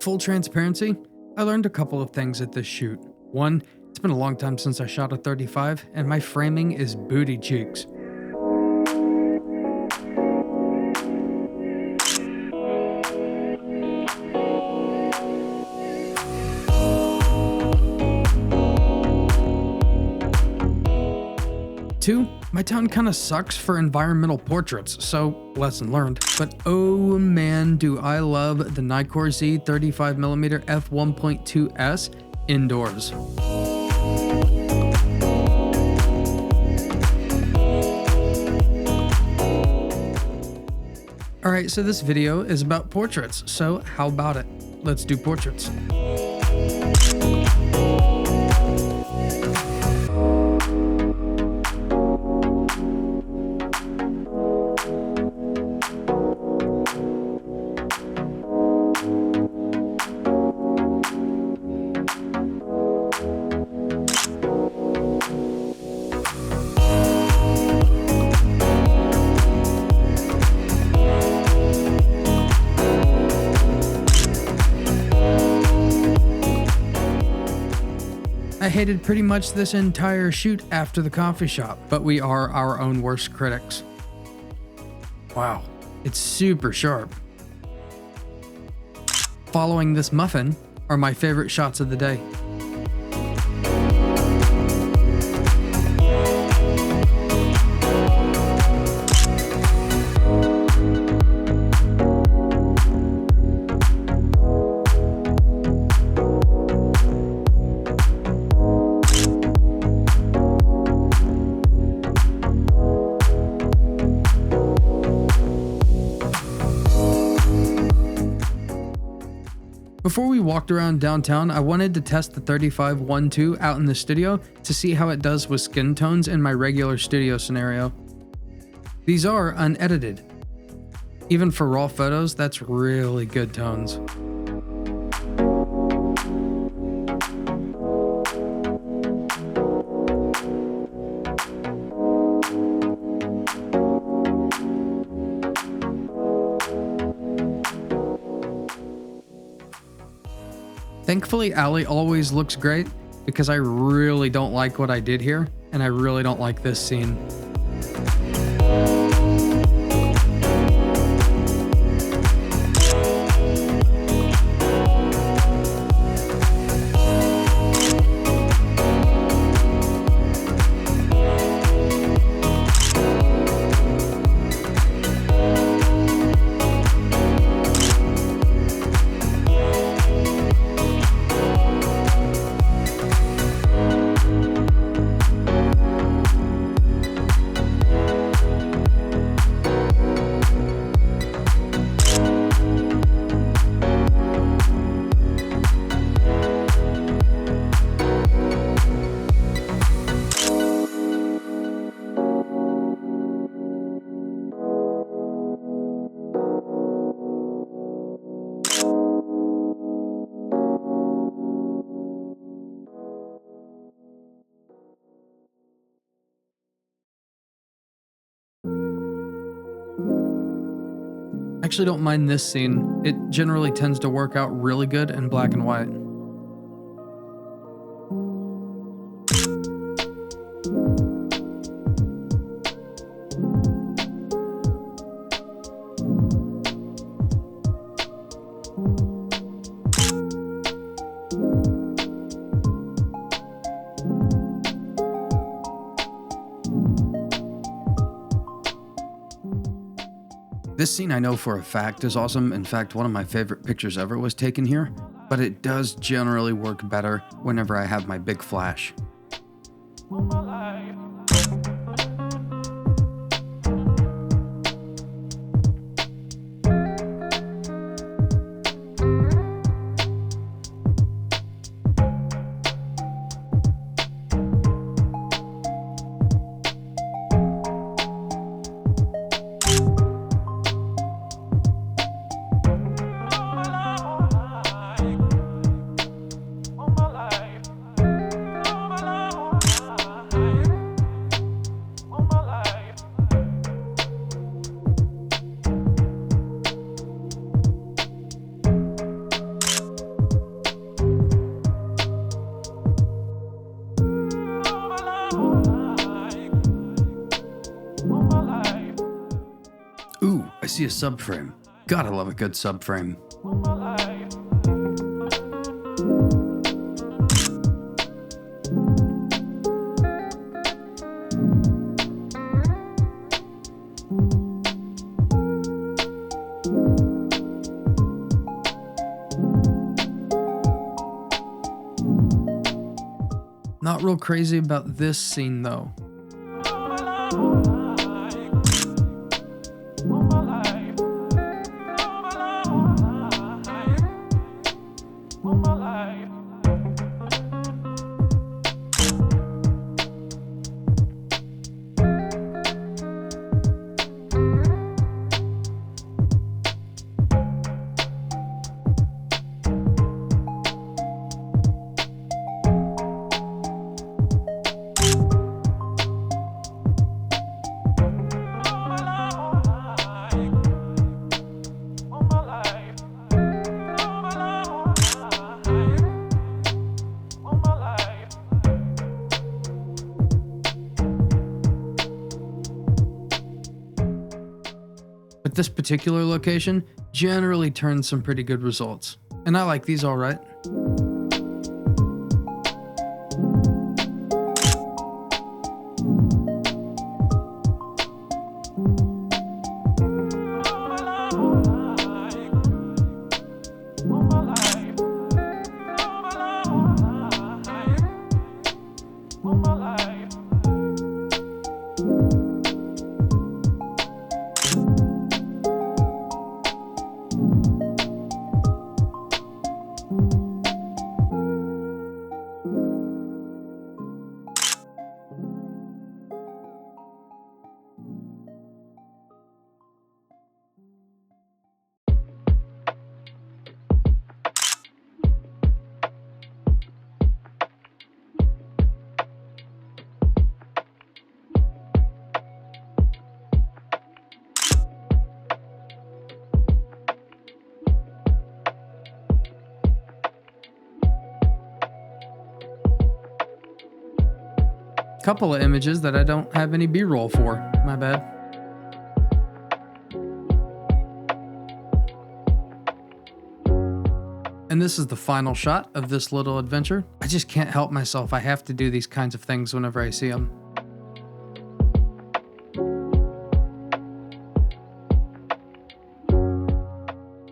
Full transparency, I learned a couple of things at this shoot. One, it's been a long time since I shot a 35, and my framing is booty cheeks. Two, my town kinda sucks for environmental portraits, so lesson learned. But oh man, do I love the Nikkor Z 35mm f1.2s indoors. Alright, so this video is about portraits, so how about it? Let's do portraits. I hated pretty much this entire shoot after the coffee shop, but we are our own worst critics. Wow, it's super sharp. Following this muffin are my favorite shots of the day. Before we walked around downtown, I wanted to test the 35-1.2 out in the studio to see how it does with skin tones in my regular studio scenario. These are unedited. Even for raw photos, that's really good tones. Thankfully, Allie always looks great because I really don't like what I did here, and I really don't like this scene. I actually don't mind this scene. It generally tends to work out really good in black and white. This scene I know for a fact is awesome. In fact, one of my favorite pictures ever was taken here, but it does generally work better whenever I have my big flash. see a subframe. Gotta love a good subframe. Not real crazy about this scene though. But this particular location generally turns some pretty good results, and I like these alright. Couple of images that I don't have any B-roll for. My bad. And this is the final shot of this little adventure. I just can't help myself. I have to do these kinds of things whenever I see them.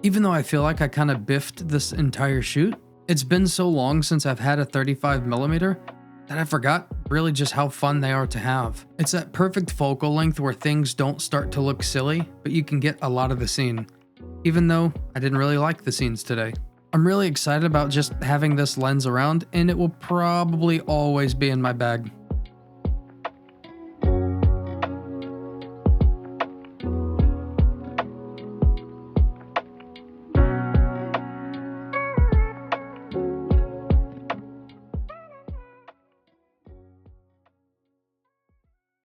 Even though I feel like I kind of biffed this entire shoot, it's been so long since I've had a 35mm that I forgot really just how fun they are to have. It's that perfect focal length where things don't start to look silly, but you can get a lot of the scene, even though I didn't really like the scenes today. I'm really excited about just having this lens around, and it will probably always be in my bag.